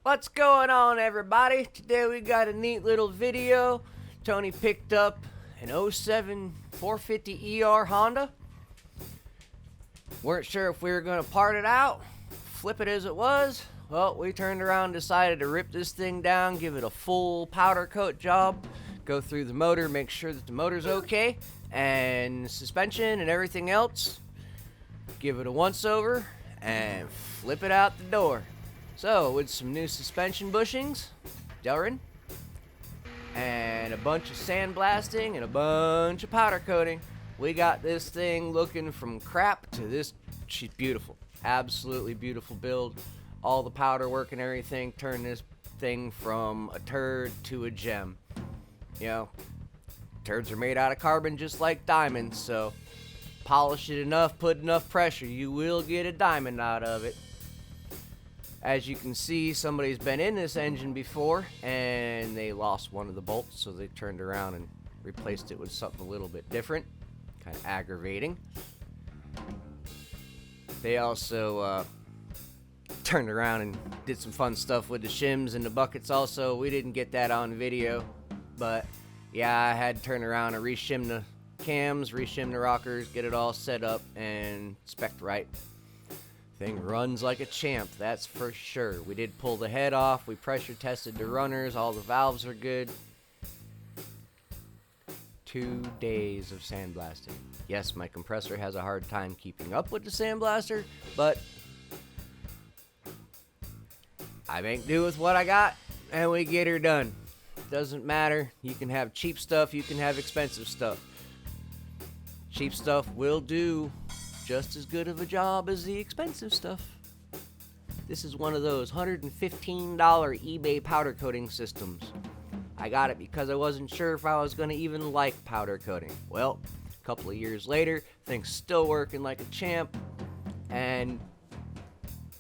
What's going on, everybody? Today we got a neat little video. Tony picked up an 07 450ER Honda. Weren't sure if we were going to part it out, flip it as it was. Well, we turned around and decided to rip this thing down, give it a full powder coat job, go through the motor, make sure that the motor's okay, and suspension and everything else. Give it a once-over, and flip it out the door. So, with some new suspension bushings, Delrin, and a bunch of sandblasting and a bunch of powder coating, we got this thing looking from crap to this. She's beautiful. Absolutely beautiful build. All the powder work and everything turned this thing from a turd to a gem. You know, turds are made out of carbon just like diamonds, so polish it enough, put enough pressure, you will get a diamond out of it. As you can see, somebody's been in this engine before and they lost one of the bolts, so they turned around and replaced it with something a little bit different. Kind of aggravating. They also turned around and did some fun stuff with the shims and the buckets also. We didn't get that on video, but yeah, I had to turn around and reshim the cams, reshim the rockers, get it all set up and spec'd right. Thing runs like a champ, that's for sure. We did pull the head off, we pressure tested the runners, all the valves are good. 2 days of sandblasting. Yes, my compressor has a hard time keeping up with the sandblaster, but I make do with what I got and we get her done. Doesn't matter, you can have cheap stuff, you can have expensive stuff. Cheap stuff will do just as good of a job as the expensive stuff. This is one of those $115 eBay powder coating systems. I got it because I wasn't sure if I was going to even like powder coating. Well, a couple of years later, things still working like a champ and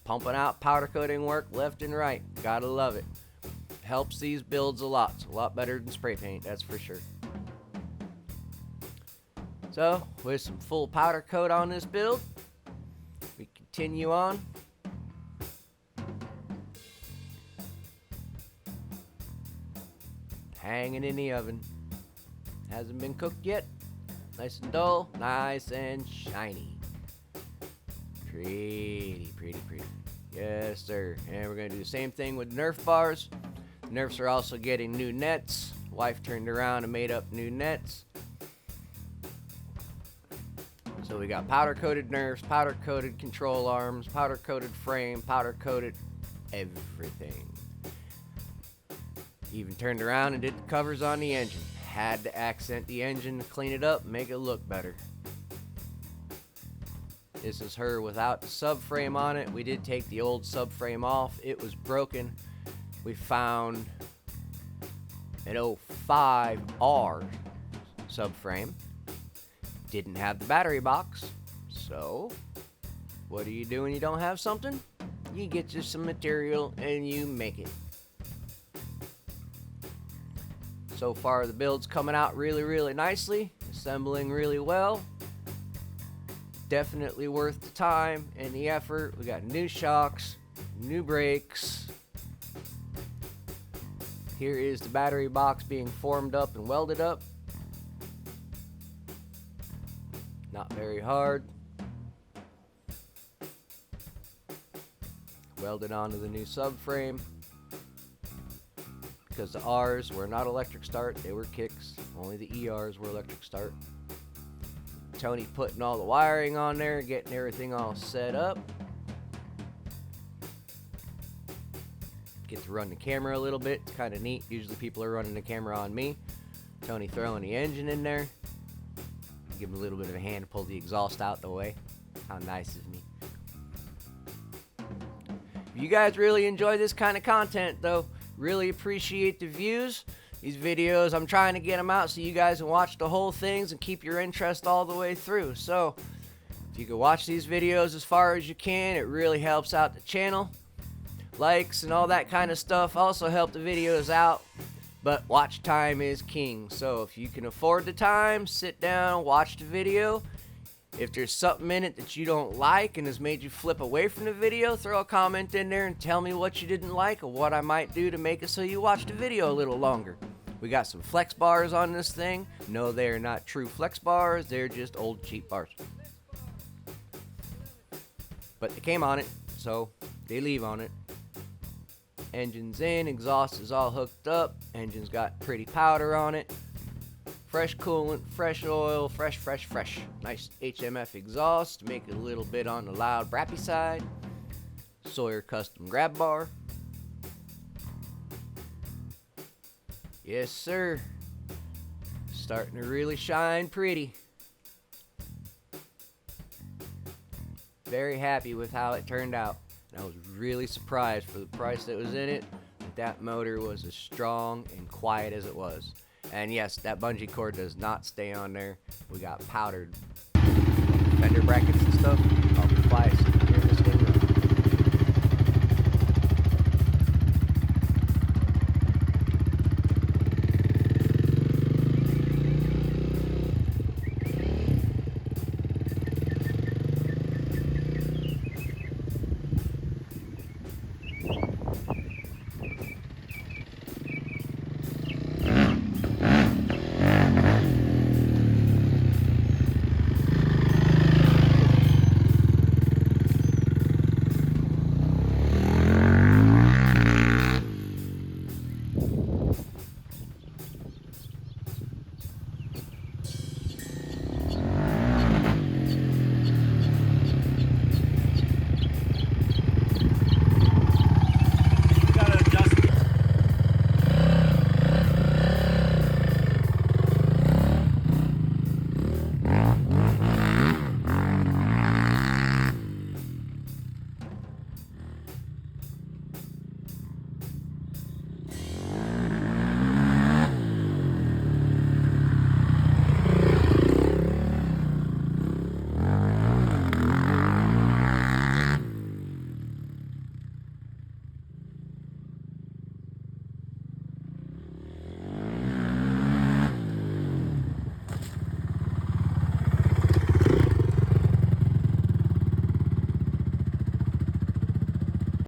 pumping out powder coating work left and right. Gotta love it. Helps these builds a lot. It's a lot better than spray paint, that's for sure. So, with some full powder coat on this build, we continue on. Hanging in the oven. Hasn't been cooked yet. Nice and dull, nice and shiny. Pretty. Yes, sir. And we're going to do the same thing with Nerf bars. Nerfs are also getting new nets. Wife turned around and made up new nets. So we got powder coated Nerfs, powder coated control arms, powder coated frame, powder coated everything. Even turned around and did the covers on the engine. Had to accent the engine to clean it up, make it look better. This is her without the subframe on it. We did take the old subframe off. It was broken. We found an 05R subframe. Didn't have the battery box, so what do you do when you don't have something? You get you some material and you make it. So far the build's coming out really nicely, assembling really well. Definitely worth the time and the effort. We got new shocks, new brakes. Here is the battery box being formed up and welded up. Not very hard. Welded onto the new subframe. Because the R's were not electric start, they were kicks. Only the ERs were electric start. Tony putting all the wiring on there, getting everything all set up. Get to run the camera a little bit, it's kind of neat. Usually people are running the camera on me. Tony throwing the engine in there. Give him a little bit of a hand to pull the exhaust out the way. How nice of me. If you guys really enjoy this kind of content though, really appreciate the views. These videos, I'm trying to get them out so you guys can watch the whole things and keep your interest all the way through. So, if you can watch these videos as far as you can, it really helps out the channel. Likes and all that kind of stuff also help the videos out. But watch time is king, so if you can afford the time, sit down, watch the video, If there's something in it that you don't like and has made you flip away from the video, throw a comment in there and tell me what you didn't like or what I might do to make it so you watch the video a little longer. We got some flex bars on this thing. No, they are not true flex bars. They're just old cheap bars. But they came on it, so they leave on it. Engine's in, exhaust is all hooked up. Engine's got pretty powder on it. Fresh coolant, fresh oil, fresh. Nice HMF exhaust, make it a little bit on the loud brappy side. Sawyer Custom grab bar. Yes, sir. Starting to really shine pretty. Very happy with how it turned out. And I was really surprised for the price that was in it, that motor was as strong and quiet as it was. And yes, that bungee cord does not stay on there. We got powdered fender brackets and stuff. I'll fly it so you can hear this thing run.